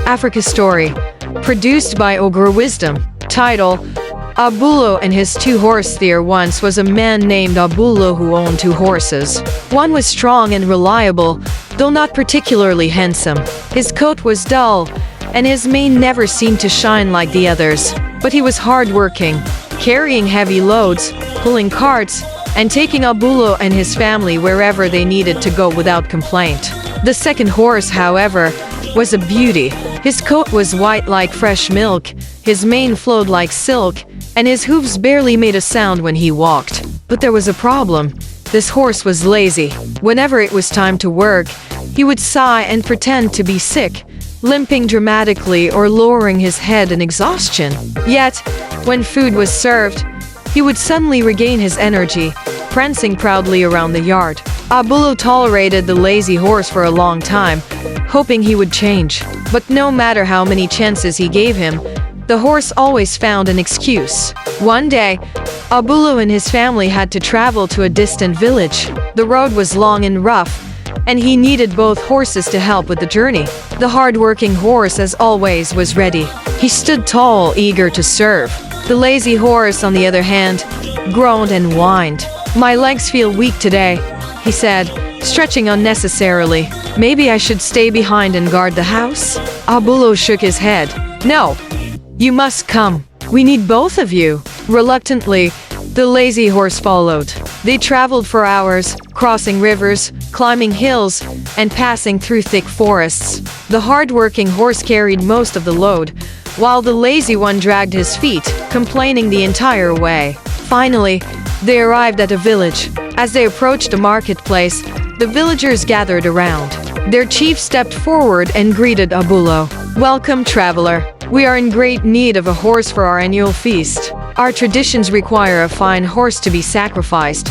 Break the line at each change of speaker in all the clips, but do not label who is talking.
Africa Story. Produced by Ogre Wisdom. Title: Abulo and his two horses. There once was a man named Abulo who owned two horses. One was strong and reliable, though not particularly handsome. His coat was dull, and his mane never seemed to shine like the others. But he was hard-working, carrying heavy loads, pulling carts, and taking Abulo and his family wherever they needed to go without complaint. The second horse, however, was a beauty. His coat was white like fresh milk, his mane flowed like silk, and his hooves barely made a sound when he walked. But there was a problem. This horse was lazy. Whenever it was time to work, he would sigh and pretend to be sick, limping dramatically or lowering his head in exhaustion. Yet, when food was served, he would suddenly regain his energy, prancing proudly around the yard. Abulo tolerated the lazy horse for a long time, hoping he would change. But no matter how many chances he gave him, the horse always found an excuse. One day, Abulo and his family had to travel to a distant village. The road was long and rough, and he needed both horses to help with the journey. The hard-working horse, as always, was ready. He stood tall, eager to serve. The lazy horse, on the other hand, groaned and whined. "My legs feel weak today," he said, stretching unnecessarily. "Maybe I should stay behind and guard the house?" Abulo shook his head. "No, you must come. We need both of you." Reluctantly, the lazy horse followed. They traveled for hours, crossing rivers, climbing hills, and passing through thick forests. The hard-working horse carried most of the load, while the lazy one dragged his feet, complaining the entire way. Finally, they arrived at a village. As they approached the marketplace, the villagers gathered around. Their chief stepped forward and greeted Abulo. "Welcome, traveler. We are in great need of a horse for our annual feast. Our traditions require a fine horse to be sacrificed,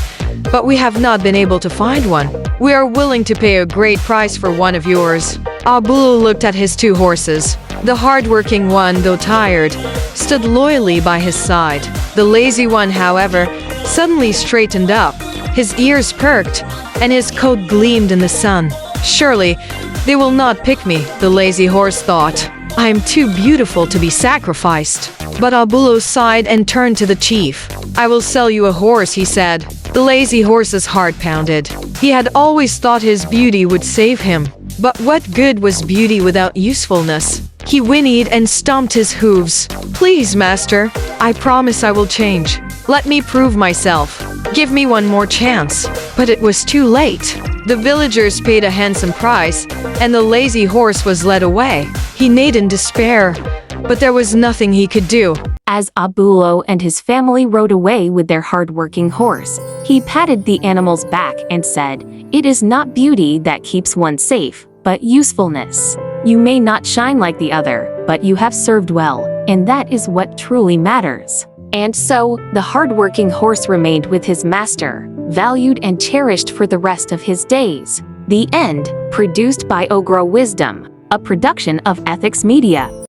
but we have not been able to find one. We are willing to pay a great price for one of yours." Abulo looked at his two horses. The hard-working one, though tired, stood loyally by his side. The lazy one, however, suddenly straightened up. His ears perked, and his coat gleamed in the sun. "Surely, they will not pick me," the lazy horse thought. "I am too beautiful to be sacrificed." But Abulo sighed and turned to the chief. "I will sell you a horse," he said. The lazy horse's heart pounded. He had always thought his beauty would save him. But what good was beauty without usefulness? He whinnied and stomped his hooves. "Please, master, I promise I will change. Let me prove myself. Give me one more chance." But it was too late. The villagers paid a handsome price, and the lazy horse was led away. He neighed in despair, but there was nothing he could do.
As Abulo and his family rode away with their hard-working horse, he patted the animal's back and said, "It is not beauty that keeps one safe, but usefulness. You may not shine like the other, but you have served well, and that is what truly matters." And so, the hard-working horse remained with his master, valued and cherished for the rest of his days. The end. Produced by Ogre Wisdom, a production of Ethics Media.